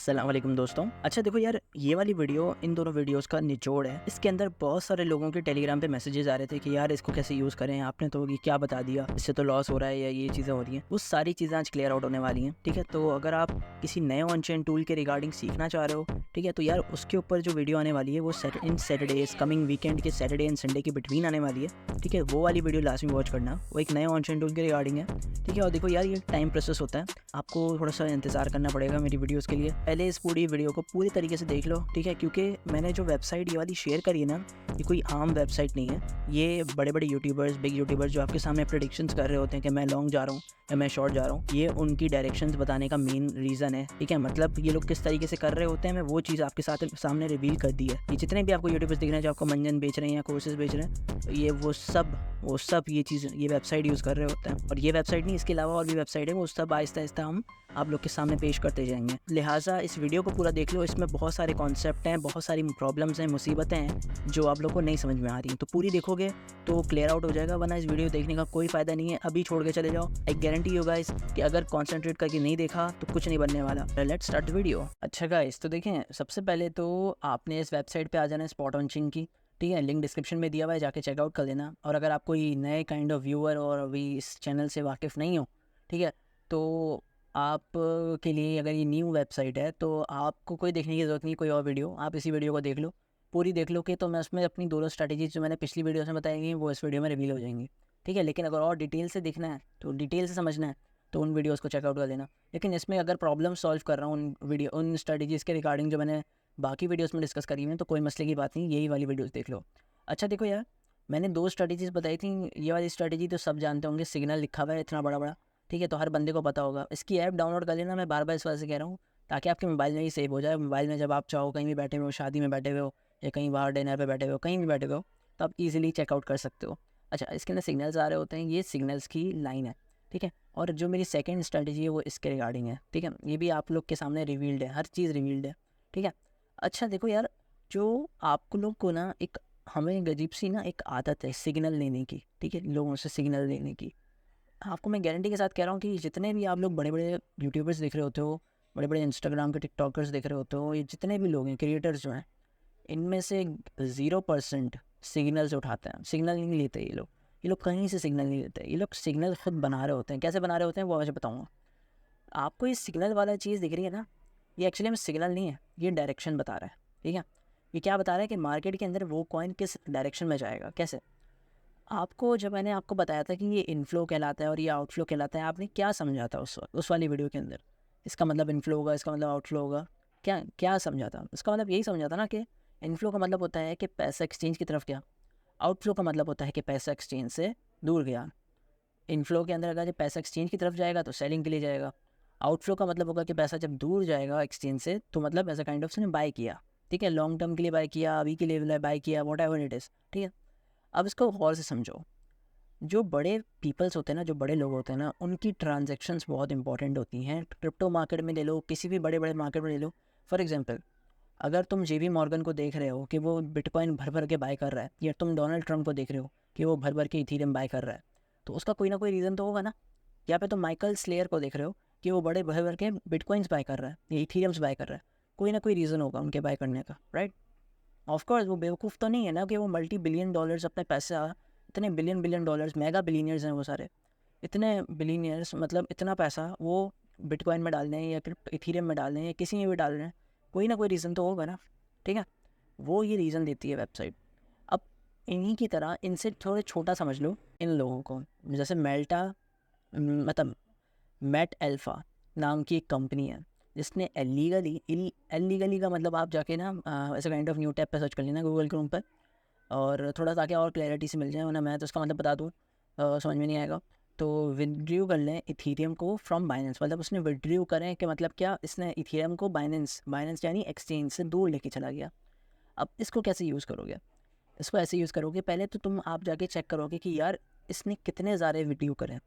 अस्सलाम वालेकुम दोस्तों। अच्छा देखो यार, ये वाली वीडियो इन दोनों वीडियोस का निचोड़ है। इसके अंदर बहुत सारे लोगों के टेलीग्राम पे मैसेजेस आ रहे थे कि यार इसको कैसे यूज़ करें, आपने तो ये क्या बता दिया, इससे तो लॉस हो रहा है या ये चीज़ें हो रही हैं। वो सारी चीज़ें आज क्लियर आउट होने वाली हैं, ठीक है। तो अगर आप किसी नए ऑन चेन टूल के रिगार्डिंग सीखना चाह रहे हो, ठीक है, तो यार उसके ऊपर जो वीडियो आने वाली है वो इन सैटरडेज कमिंग वीकेंड के सैटरडे एंड संडे के बिटवीन आने वाली है, ठीक है। वो वाली वीडियो लास्ट में वॉच करना, वो एक नए ऑन चेन टूल के रिगार्डिंग है, ठीक है। और देखो यार, ये टाइम प्रोसेस होता है, आपको थोड़ा सा इंतजार करना पड़ेगा मेरी वीडियोस के लिए। पहले इस पूरी वीडियो को पूरी तरीके से देख लो, ठीक है, क्योंकि मैंने जो वेबसाइट ये वाली शेयर करी है ना, ये कोई आम वेबसाइट नहीं है। ये बड़े बड़े यूट्यूबर्स, बिग यूट्यूबर्स जो आपके सामने प्रेडिक्शंस कर रहे होते हैं कि मैं लॉन्ग जा रहा हूँ या मैं शॉर्ट जा रहा हूँ, ये उनकी डायरेक्शंस बताने का मेन रीज़न है, ठीक है। मतलब ये लोग किस तरीके से कर रहे होते हैं, मैं वो चीज़ आपके साथ सामने रिवील कर दी है। ये जितने भी आपको यूट्यूबर्स दिख रहे हैं जो आपको मंजन बेच रहे हैं या कोर्सेज बेच रहे हैं, तो ये वो सब ये चीज़, ये वेबसाइट यूज़ कर रहे होते हैं। और ये वेबसाइट नहीं, इसके अलावा और भी वेबसाइट है, वो सब आहिस्ता आहिस्ता हम आप लोग के सामने पेश करते जाएंगे। लिहाजा इस वीडियो को पूरा देख लो, इसमें बहुत सारे कॉन्सेप्ट हैं, बहुत सारी प्रॉब्लम्स हैं, मुसीबतें हैं जो आप लोग को नहीं समझ में आ रही हैं। तो पूरी देखोगे तो क्लियर आउट हो जाएगा, वरना इस वीडियो देखने का कोई फ़ायदा नहीं है। अभी छोड़ के चले जाओ। एक गारंटी हो गाइस कि अगर कॉन्सेंट्रेट करके नहीं देखा तो कुछ नहीं बनने वाला। Let's start video. अच्छा गाइस, तो देखें, सबसे पहले तो आपने इस वेबसाइट पे आ जाना है, स्पॉट ऑन चेन की, ठीक है। लिंक डिस्क्रिप्शन में दिया हुआ है, जाके चेकआउट कर लेना। और अगर आप कोई नए काइंड ऑफ व्यूअर और अभी इस चैनल से वाकिफ़ नहीं हो, ठीक है, तो आप के लिए अगर ये न्यू वेबसाइट है तो आपको कोई देखने की ज़रूरत नहीं, कोई और वीडियो आप इसी वीडियो को देख लो, पूरी देख लो कि तो मैं उसमें अपनी दोनों स्ट्रैटेजीज जो मैंने पिछली वीडियो में बताई गई वो इस वीडियो में रिवील हो जाएंगी, ठीक है। लेकिन अगर और डिटेल से देखना है, तो डिटेल से समझना है, तो उन वीडियोज़ को चेकआउट कर लेना। लेकिन इसमें अगर प्रॉब्लम सॉल्व कर रहा हूँ उन स्ट्रैटेजीज़ के रिगार्डिंग जो मैंने बाकी वीडियोज़ में डिस्कस करी हुई हैं, तो कोई मसले की बात नहीं, यही वाली वीडियोज़ देख लो। अच्छा देखो यार, मैंने 2 स्ट्रैटेजीज़ बताई थी। ये वाली स्ट्रैटेजी तो सब जानते होंगे, सिग्नल लिखा हुआ है इतना बड़ा-बड़ा, ठीक है, तो हर बंदे को पता होगा। इसकी ऐप डाउनलोड कर लेना, मैं बार-बार इस वजह से कह रहा हूँ, ताकि आपके मोबाइल में ही सेव हो जाए। मोबाइल में जब आप चाहो, कहीं भी बैठे हुए हो, शादी में बैठे हुए हो या कहीं बाहर डिनर पे बैठे हुए हो, कहीं भी बैठे हुए हो, तो आप ईज़िली चेकआउट कर सकते हो। अच्छा, इसके अंदर सिग्नल्स आ रहे होते हैं, ये सिग्नल्स की लाइन है, ठीक है। और जो मेरी सेकंड स्ट्रैटेजी है वो इसके रिगार्डिंग है, ठीक है। ये भी आप लोग के सामने रिवील्ड है, हर चीज़ रिवील्ड है, ठीक है। अच्छा देखो यार, जो आप लोग को ना एक, हमें एक अजीब सी ना एक आदत है सिग्नल लेने की, ठीक है, लोगों से सिग्नल लेने की। आपको मैं गारंटी के साथ कह रहा हूँ कि जितने भी आप लोग बड़े-बड़े यूट्यूबर्स देख रहे होते हो, बड़े-बड़े इंस्टाग्राम के टिकटॉकर्स देख रहे होते हो, ये जितने भी लोग हैं, क्रिएटर्स जो हैं, इनमें से 0% सिग्नल से उठाते हैं। सिग्नल नहीं लेते ये लोग। ये लोग कहीं से सिग्नल नहीं लेते। ये लोग सिग्नल खुद बना रहे होते हैं। कैसे बना रहे होते हैं वो मैं बताऊँगा। आपको ये सिग्नल वाला चीज़ दिख रही है ना, ये एक्चुअली में सिग्नल नहीं है, ये डायरेक्शन बता रहा है, ठीक है। ये क्या बता रहा है कि मार्केट के अंदर वो कॉइन किस डायरेक्शन में जाएगा, कैसे? आपको जब मैंने आपको बताया था कि ये इनफ्लो कहलाता है और ये आउटफ्लो कहलाता है, आपने क्या समझा था उस वाली वीडियो के अंदर? इसका मतलब इनफ्लो होगा, इसका मतलब आउटफ्लो होगा। क्या क्या समझा था? इसका मतलब यही समझा था ना कि इनफ्लो का मतलब होता है कि पैसा एक्सचेंज की तरफ गया, आउटफ्लो का मतलब होता है कि पैसा एक्सचेंज से दूर गया। इनफ्लो के अंदर अगर जब पैसा एक्सचेंज की तरफ जाएगा तो सेलिंग के लिए जाएगा। आउटफ्लो का मतलब होगा कि पैसा जब दूर जाएगा एक्सचेंज से, तो मतलब एज अ काइंड ऑफ उसने बाय किया, ठीक है, लॉन्ग टर्म के लिए बाय किया, अभी के लिए बाय किया, वॉट एवर इट इज़, ठीक है। अब इसको गौर से समझो। जो बड़े पीपल्स होते हैं ना, जो बड़े लोग होते हैं ना, उनकी ट्रांजैक्शंस बहुत इंपॉर्टेंट होती हैं। क्रिप्टो मार्केट में ले लो, किसी भी बड़े बड़े मार्केट में ले लो। फॉर एग्जांपल, अगर तुम जेबी मॉर्गन को देख रहे हो कि वो बिटकॉइन भर भर के बाय कर रहा है, या तुम डोनाल्ड ट्रंप को देख रहे हो कि वो भर भर के इथीरियम बाय कर रहा है, तो उसका कोई ना कोई रीज़न तो होगा ना। या फिर तुम माइकल स्लेयर को देख रहे हो कि वो बड़े भर भर के बिटकॉइंस बाय कर रहा है या इथीरियम्स बाय कर रहा है, कोई ना कोई रीज़न होगा उनके बाय करने का, राइट। ऑफकोर्स वो बेवकूफ़ तो नहीं है ना कि वो मल्टी बिलियन डॉलर्स अपने पैसा, इतने billion billion dollars, mega billionaires हैं वो सारे, इतने बिलीनियर्स, मतलब इतना पैसा वो बिटकॉइन में डाल रहे हैं या इथीरियम में डाल रहे हैं या किसी में भी डाल रहे हैं, कोई ना कोई रीज़न तो होगा ना, ठीक है। वो ये रीज़न देती है वेबसाइट। अब इन्हीं की तरह इनसे थोड़े छोटा समझ लो इन लोगों को। जैसे मेल्टा, मतलब मेट अल्फ़ा नाम की एक कंपनी है, जिसने एलीगली का मतलब आप जाके ना ऐसे काइंड ऑफ न्यू टैब पे सर्च कर लेना गूगल क्रोम पर, और थोड़ा ताकि और क्लैरिटी से मिल जाए, वरना मैं तो उसका मतलब बता दूँ समझ में नहीं आएगा। तो विड्रू कर लें इथीरियम को फ्रॉम बाइनेंस, मतलब उसने विड्रू करें कि मतलब क्या, इसने इथीरियम को बाइनेंस यानी एक्सचेंज से दूर लेके चला गया। अब इसको कैसे यूज़ करोगे? इसको ऐसे यूज़ करोगे, पहले तो आप जाके चेक करोगे कि यार इसने कितने ज़्यादा विड्रू करें,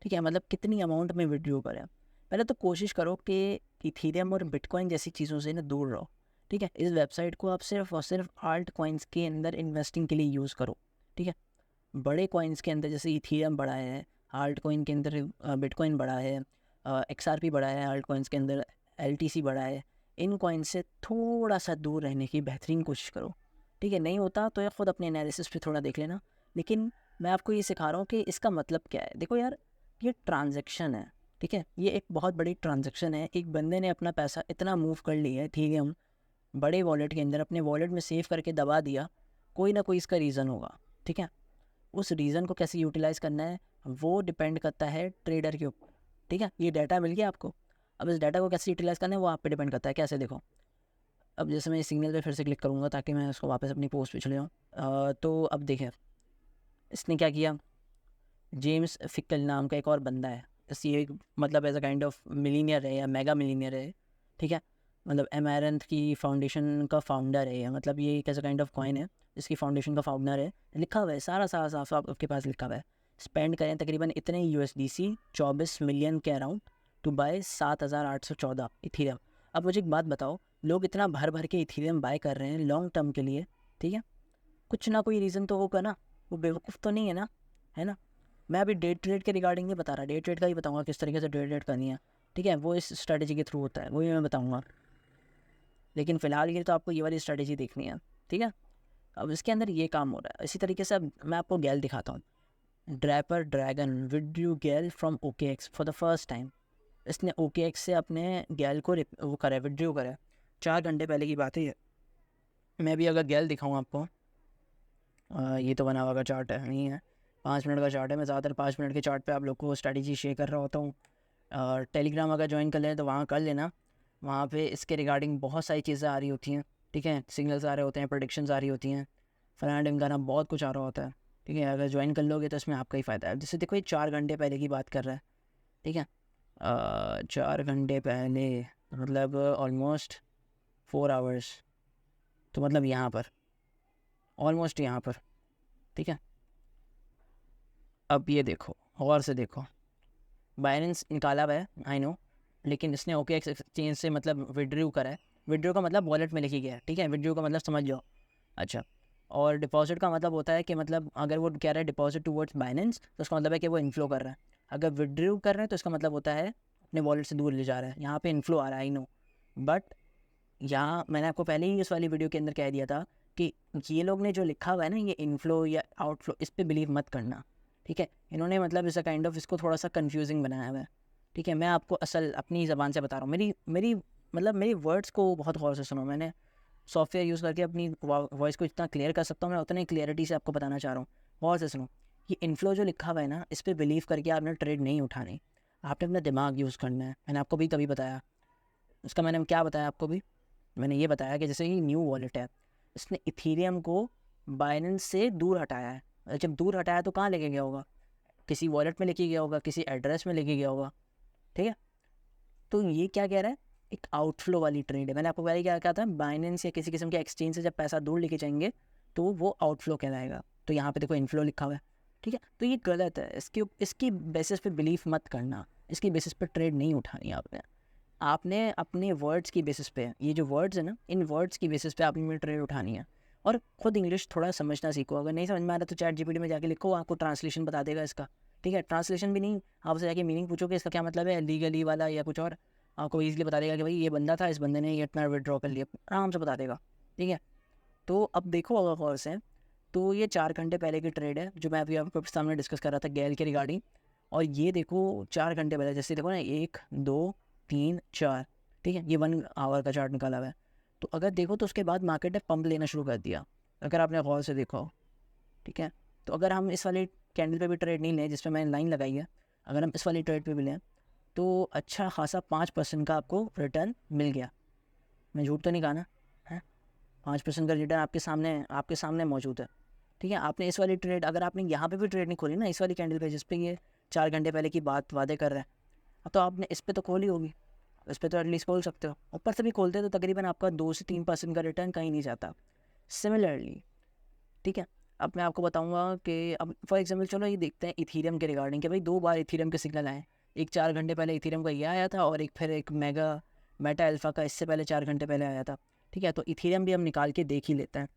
ठीक है, मतलब कितनी अमाउंट में विड्रू करें। पहले तो कोशिश करो कि इथीरियम और बिटकॉइन जैसी चीज़ों से ना दूर रहो, ठीक है। इस वेबसाइट को आप सिर्फ और सिर्फ आल्ट कॉइन्स के अंदर इन्वेस्टिंग के लिए यूज़ करो, ठीक है। बड़े कॉइन्स के अंदर जैसे इथीरियम बड़ा है, आल्ट कॉइन के अंदर बिटकॉइन बड़ा है, XRP बड़ा है, आल्ट कॉइन्स के अंदर LTC बड़ा है, इन कॉइन से थोड़ा सा दूर रहने की बेहतरीन कोशिश करो, ठीक है। नहीं होता तो ये ख़ुद अपने एनालिसिस पे थोड़ा देख लेना, लेकिन मैं आपको ये सिखा रहा हूँ कि इसका मतलब क्या है। देखो यार, ये ट्रांजैक्शन है, ठीक है, ये एक बहुत बड़ी ट्रांजैक्शन है। एक बंदे ने अपना पैसा इतना मूव कर लिया है इथेरियम बड़े वॉलेट के अंदर, अपने वॉलेट में सेव करके दबा दिया, कोई ना कोई इसका रीज़न होगा, ठीक है। उस रीज़न को कैसे यूटिलाइज़ करना है वो डिपेंड करता है ट्रेडर के ऊपर, ठीक है। ये डाटा मिल गया आपको, अब इस डाटा को कैसे यूटिलाइज़ करना है वो आप पे डिपेंड करता है। कैसे देखो, अब जैसे मैं सिग्नल पे फिर से क्लिक करूँगा ताकि मैं उसको वापस अपनी पोस्ट पे चले जाऊँ। तो अब देखें इसने क्या किया, जेम्स फिक्कल नाम का एक और बंदा है, ये मतलब as a kind of millionaire है या मेगा मिलीनियर है, ठीक है। मतलब एमेरंथ की फाउंडेशन का फाउंडर है, या मतलब ये एक ऐसा काइंड ऑफ कॉइन है जिसकी फाउंडेशन का फाउंडर है। लिखा हुआ है सारा सारा साफ साफ आपके पास लिखा हुआ है, स्पेंड करें तकरीबन इतने USDC 24 मिलियन के अराउंड टू बाय 7,814 इथीरियम। अब मुझे एक बात बताओ, लोग इतना भर भर के इथीरियम बाय कर रहे हैं लॉन्ग टर्म के लिए, ठीक है, कुछ ना कोई रीज़न तो होगा ना, वो बेवकूफ़ तो नहीं है ना, है ना। मैं अभी डे ट्रेड के रिगार्डिंग नहीं बता रहा, डे ट्रेड का ही बताऊंगा किस तरीके से डे ट्रेड करनी है, ठीक है, वो इस स्ट्रेटजी के थ्रू होता है, वही मैं बताऊंगा। लेकिन फ़िलहाल ये तो आपको ये वाली स्ट्रेटजी देखनी है, ठीक है। अब इसके अंदर ये काम हो रहा है। इसी तरीके से अब मैं आपको गैल दिखाता हूँ, ड्रैपर ड्रैगन विड्रू गैल from OKX for the first time. इसने OKX से अपने गैल को वो करा है, विड्रू करा है, 4 घंटे पहले की बात है ये। मैं भी अगर गैल दिखाऊँ आपको, ये तो बना हुआ का चार्ट है, नहीं है, 5 मिनट का चार्ट है। मैं ज़्यादातर 5 मिनट के चार्ट पे आप लोग को स्ट्रेटजी शेयर कर रहा होता हूँ। टेलीग्राम अगर ज्वाइन कर लें तो वहाँ कर लेना, वहाँ पे इसके रिगार्डिंग बहुत सारी चीज़ें आ रही होती हैं, ठीक है, सिग्नल्स आ रहे होते हैं, प्रेडिक्शंस आ रही होती हैं, फलाना ढिमकाना बहुत कुछ आ रहा होता है, ठीक है। अगर ज्वाइन कर लोगे तो इसमें आपका ही फ़ायदा है। जैसे देखो ये 4 घंटे पहले की बात कर रहा है, ठीक है, 4 घंटे पहले मतलब ऑलमोस्ट 4 आवर्स, तो मतलब यहाँ पर ऑलमोस्ट यहाँ पर, ठीक है। अब ये देखो, गौर से देखो, बाइनेंस निकाला हुआ है आई नो, लेकिन इसने OKX एक्सचेंज से मतलब विड्रू करा है। विड्रू का मतलब वॉलेट में लिखी गया है, ठीक है, विड्रू का मतलब समझ जाओ। अच्छा, और डिपॉजिट का मतलब होता है कि मतलब अगर वो कह रहा है डिपॉजिट टूवर्ड्स बाइनेंस तो उसका मतलब है कि वो इनफ्लो कर रहा है। अगर विड्रू कर रहे हैं तो इसका मतलब होता है अपने वॉलेट से दूर ले जा रहा है। यहाँ पे इनफ्लो आ रहा है आई नो, बट यहाँ मैंने आपको पहले ही इस वाली वीडियो के अंदर कह दिया था कि ये लोग ने जो लिखा हुआ है ना, ये इनफ्लो या आउटफ्लो, इस पर बिलीव मत करना, ठीक है। इन्होंने मतलब इस काइंड ऑफ इसको थोड़ा सा कंफ्यूजिंग बनाया हुआ है, ठीक है। मैं आपको असल अपनी ज़बान से बता रहा हूँ, मेरी वर्ड्स को बहुत गौर से सुनो। मैंने सॉफ्टवेयर यूज़ करके अपनी वॉइस को इतना क्लियर कर सकता हूँ, मैं उतनी क्लियरिटी से आपको बताना चाह रहा हूँ। गौर से सुनो, ये इनफ्लो जो लिखा हुआ है ना, इस पर बिलीव करके आपने ट्रेड नहीं उठानी, आपने अपना दिमाग यूज़ करना है। मैंने आपको भी तभी बताया, उसका मैंने क्या बताया आपको भी, मैंने ये बताया कि जैसे ये न्यू वॉलेट है, इसने इथीरियम को बाइनेंस से दूर हटाया है। और जब दूर हटाया तो कहाँ लेके गया होगा, किसी वॉलेट में लेके गया होगा, किसी एड्रेस में लेके गया होगा, ठीक है। तो ये क्या कह रहा है, एक आउटफ्लो वाली ट्रेड है। मैंने आपको पहले क्या कहा था, बाइनेंस या किसी किस्म के एक्सचेंज से जब पैसा दूर लेके जाएंगे तो वो आउटफ्लो कहलाएगा। तो यहाँ पे देखो इनफ्लो लिखा हुआ है, ठीक है। तो ये गलत है, इसकी बेसिस पे बिलीफ मत करना, इसकी बेसिस पे ट्रेड नहीं उठानी आपने अपने वर्ड्स की बेसिस पे, ये जो वर्ड्स है ना, इन वर्ड्स की बेसिस पे आपने ट्रेड उठानी है। और ख़ुद इंग्लिश थोड़ा समझना सीखो, अगर नहीं समझ में आ रहा तो ChatGPT में जाके लिखो, आपको ट्रांसलेशन बता देगा इसका, ठीक है। ट्रांसलेशन भी नहीं, आपसे जाके मीनिंग पूछोगे इसका क्या मतलब है, लीगली वाला या कुछ और, आपको ईजिली बता देगा कि भाई ये बंदा था, इस बंदे ने ये इतना विड्रॉ कर लिया, आराम से बता देगा, ठीक है। तो अब देखो अगर गौर से, तो ये 4 घंटे पहले की ट्रेड है जो मैं अभी आपके सामने डिस्कस कर रहा था गैल के रिगार्डिंग। और ये देखो 4 घंटे पहले, जैसे देखो ना 1 2 3 4, ठीक है, ये 1 आवर का चार्ट निकाला हुआ है। तो अगर देखो तो उसके बाद मार्केट ने पंप लेना शुरू कर दिया, अगर आपने गौर से देखा हो, ठीक है। तो अगर हम इस वाले कैंडल पे भी ट्रेड नहीं लें जिस पे मैंने लाइन लगाई है, अगर हम इस वाली ट्रेड पे भी लें तो अच्छा खासा 5% का आपको रिटर्न मिल गया। मैं झूठ तो नहीं कहा ना, है, 5% का रिटर्न आपके सामने मौजूद है, ठीक है। आपने इस वाली ट्रेड, अगर आपने यहाँ पे भी ट्रेड नहीं खोली ना, इस वाली कैंडल पे जिस पे ये 4 घंटे पहले की बात वादे कर रहा है, अब तो आपने इस पे तो खोली होगी, इस पे तो एटलीस्ट खोल सकते हो, ऊपर से भी खोलते तो तकरीबन आपका 2 से 3% का रिटर्न कहीं नहीं जाता। सिमिलरली, ठीक है, अब मैं आपको बताऊंगा कि अब फॉर एग्जांपल चलो ये देखते हैं इथीरियम के रिगार्डिंग कि भाई 2 बार इथीरियम के सिग्नल आए, एक 4 घंटे पहले इथीरियम का ये आया था, और एक फिर एक मेटा अल्फा का इससे पहले 4 घंटे पहले आया था, ठीक है। तो इथीरियम भी हम निकाल के देख ही लेते हैं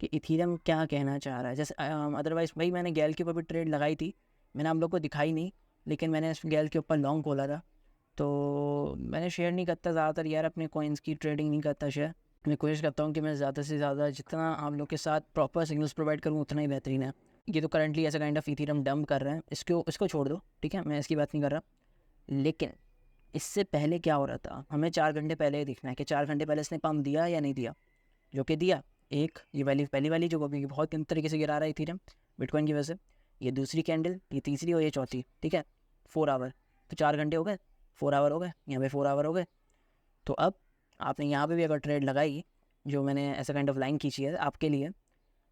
कि इथीरियम क्या कहना चाह रहा है। जैसे अदरवाइज़ भाई मैंने गैल के ऊपर भी ट्रेड लगाई थी, मैंने आप लोग को दिखाई नहीं, लेकिन मैंने गैल के ऊपर लॉन्ग खोला था, तो मैंने शेयर नहीं करता ज़्यादातर यार, अपने कॉइन्स की ट्रेडिंग नहीं करता शेयर। मैं कोशिश करता हूँ कि मैं ज़्यादा से ज़्यादा जितना आप लोग के साथ प्रॉपर सिग्नल्स प्रोवाइड करूँ उतना ही बेहतरीन है। ये तो करंटली ऐसा काइंड ऑफ इथेरियम डंप कर रहे हैं, इसको छोड़ दो, ठीक है, मैं इसकी बात नहीं कर रहा। लेकिन इससे पहले क्या हो रहा था, हमें 4 घंटे पहले ही दिखना है कि 4 घंटे पहले इसने पम्प दिया या नहीं दिया। जो कि दिया, एक ये वाली पहली वाली जो अभी बहुत गंदे तरीके से गिरा रहा है इथेरियम बिटकॉइन की वजह से, ये दूसरी कैंडल, ये तीसरी और ये चौथी, ठीक है, 4 आवर। तो 4 घंटे हो गए, 4 आवर हो गए, यहाँ पे 4 आवर हो गए। तो अब आपने यहाँ पे भी अगर ट्रेड लगाई, जो मैंने ऐसा काइंड ऑफ लाइन खींची है आपके लिए,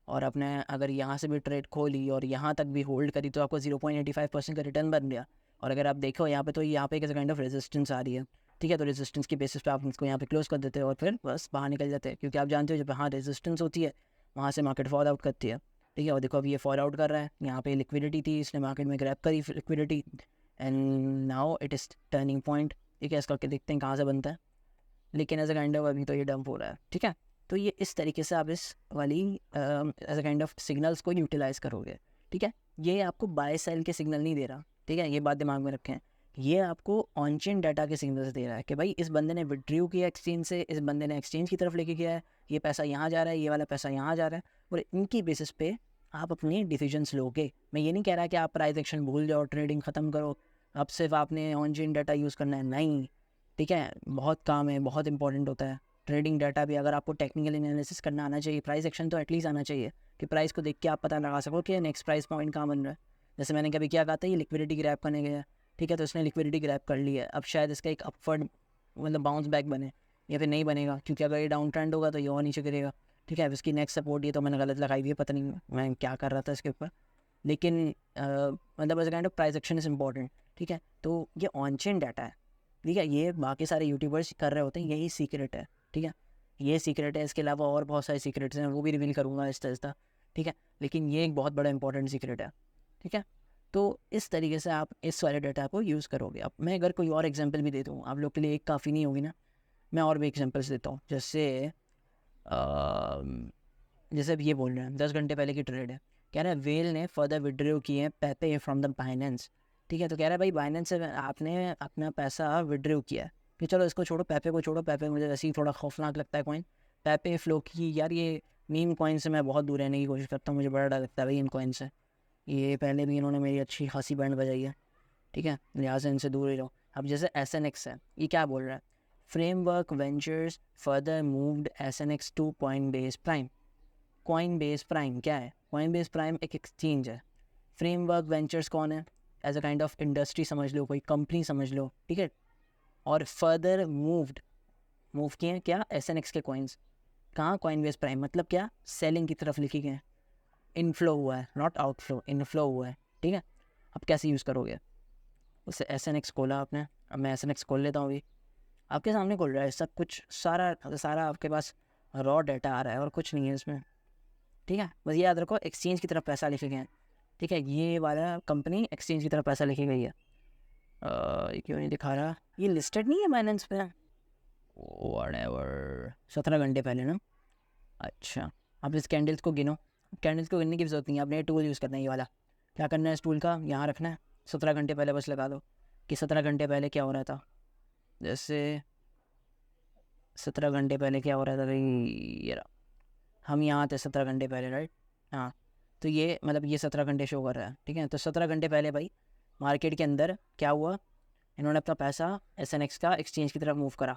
और आपने अगर यहाँ से भी ट्रेड खोली और यहाँ तक भी होल्ड करी, तो आपको 0.85% का रिटर्न बन गया। और अगर आप देखो यहाँ पे, तो यहाँ पे कैसे काइंड ऑफ रेजिस्टेंस आ रही है, ठीक है, तो रेजिस्टेंस की बेसिस पे आप इसको यहाँ पे क्लोज कर देते हो और फिर बस बाहर निकल जाते हैं, क्योंकि आप जानते हो जब हाँ रेजिस्टेंस होती है वहाँ से मार्केट फॉल आउट करती है, ठीक है। और देखो अभी ये फॉल आउट कर रहा है, यहाँ पे लिक्विडिटी थी, इसने मार्केट में ग्रैब करी liquidity, and now it is turning point, ठीक है। इस करके देखते हैं कहाँ से बनता है, लेकिन एज अ काइंड ऑफ अभी तो ये डंप हो रहा है, ठीक है। तो ये इस तरीके से आप इस वाली as a kind of signals को यूटिलाइज़ करोगे, ठीक है। ये आपको बाय सेल के सिग्नल नहीं दे रहा, ठीक है, ये बात दिमाग में रखें। ये आपको ऑन चेन डाटा के सिग्नल्स दे रहा है कि भाई इस बंदे ने विड्रॉ किया एक्सचेंज से, इस बंदे ने एक्सचेंज की तरफ लेके गया है, ये पैसा यहाँ जा रहा है, ये वाला पैसा यहाँ जा रहा है, और इनकी बेसिस पे आप अपने डिसीजंस लोगे। मैं ये नहीं कह रहा कि आप प्राइस एक्शन भूल जाओ, ट्रेडिंग ख़त्म करो, अब सिर्फ आपने ऑन चेन डाटा यूज़ करना है, नहीं, ठीक है। बहुत काम है, बहुत इंपॉर्टेंट होता है ट्रेडिंग डाटा भी। अगर आपको टेक्निकल एनालिसिस करना आना चाहिए, प्राइस एक्शन तो एटलीस्ट आना चाहिए कि प्राइस को देख के आप पता लगा सको कि नेक्स्ट प्राइस पॉइंट कहाँ बन रहा है। जैसे मैंने कभी क्या कहा था, ये लिक्विडिटी ग्रैब करने गया, ठीक है, तो इसने लिक्विडिटी ग्रैब कर ली है। अब शायद इसका एक अपवर्ड मतलब बाउंस बैक बने, या फिर नहीं बनेगा, क्योंकि अगर ये डाउन ट्रेंड होगा तो ये और नीचे गिरेगा, ठीक है। अब इसकी नेक्स्ट सपोर्ट ये तो मैंने गलत लगाई हुई है, पता नहीं मैं क्या कर रहा था इसके ऊपर, लेकिन मतलब as kind of price action is important, ठीक है। तो ये ऑन चेन डाटा है, ठीक है, ये बाकी सारे यूट्यूबर्स कर रहे होते हैं, यही सीक्रेट है, ठीक है, ये सीक्रेट है। इसके अलावा और बहुत सारे सीक्रेट्स हैं, वो भी रिवील करूँगा आहिस्ता आहिस्ता, ठीक है, लेकिन ये एक बहुत बड़ा इंपॉर्टेंट सीक्रेट है, ठीक है। तो इस तरीके से आप इस वाले डाटा को यूज़ करोगे। अब मैं अगर कोई और एग्जांपल भी दे दूँ आप लोग के लिए, एक काफ़ी नहीं होगी ना, मैं और भी एग्जांपल्स देता हूँ। जैसे अब ये बोल रहे हैं 10 घंटे पहले की ट्रेड है, कह रहा है वेल ने फर्दर विड्रॉ किए हैं पेपे फ्रॉम द बाइनेंस, ठीक है। तो कह रहा है भाई बाइनेंस से आपने अपना पैसा विड्रॉ किया है, कि चलो इसको छोड़ो, पेपे को छोड़ो, पेपे मुझे वैसे ही थोड़ा खौफनाक लगता है कॉइन। पेपे फ्लो की यार, ये मीम कॉइन से मैं बहुत दूर रहने की कोशिश करता हूँ, मुझे बड़ा डर लगता है भाई इन कॉइन से। ये पहले भी इन्होंने मेरी अच्छी खासी बैंड बजाई है, ठीक है, लिहाजा इनसे दूर ही रहो। अब जैसे SNX है, ये क्या बोल रहा है, Framework Ventures further moved SNX to Coinbase prime. Coinbase prime क्या है, कॉइन बेस प्राइम एक एक्सचेंज है। फ्रेमवर्क वेंचर्स कौन है, as a kind of industry समझ लो, कोई कंपनी समझ लो, ठीक है। और फर्दर मूव किए हैं क्या, SNX के कॉइन्स कहाँ, कॉइन बेस प्राइम, मतलब क्या, सेलिंग की तरफ लिखी गए हैं, इनफ्लो हुआ है, नॉट आउटफ्लो, इनफ्लो हुआ है, ठीक है। अब कैसे यूज़ करोगे, उससे SNX खोला आपने, अब मैं SNX खोल लेता हूँ, अभी आपके सामने खोल रहा है सब कुछ, सारा सारा आपके पास रॉ डाटा आ रहा है और कुछ नहीं है इसमें, ठीक है। बस याद रखो एक्सचेंज की तरफ पैसा लिखे गए हैं, ठीक है, ये वाला कंपनी एक्सचेंज की तरफ पैसा लिखी गई है। ये क्यों नहीं दिखा रहा, ये लिस्टेड नहीं है बाइनेंस पे, व्हाटएवर, 17 घंटे पहले ना, अच्छा। अब इस कैंडल्स को गिनो, कैंडल्स को गिनने की ज़रूरत नहीं है, आपने टूल यूज़ करना है, ये वाला क्या करना है, इस टूल का यहाँ रखना है, 17 घंटे पहले बस लगा दो कि 17 घंटे पहले क्या हो रहा था। जैसे 17 घंटे पहले क्या हो रहा था भाई, ये रहा, हम यहाँ थे 17 घंटे पहले, राइट, हाँ। तो ये मतलब ये 17 घंटे शो कर रहा है, ठीक है। तो 17 घंटे पहले भाई मार्केट के अंदर क्या हुआ, इन्होंने अपना पैसा SNX का एक्सचेंज की तरफ मूव करा,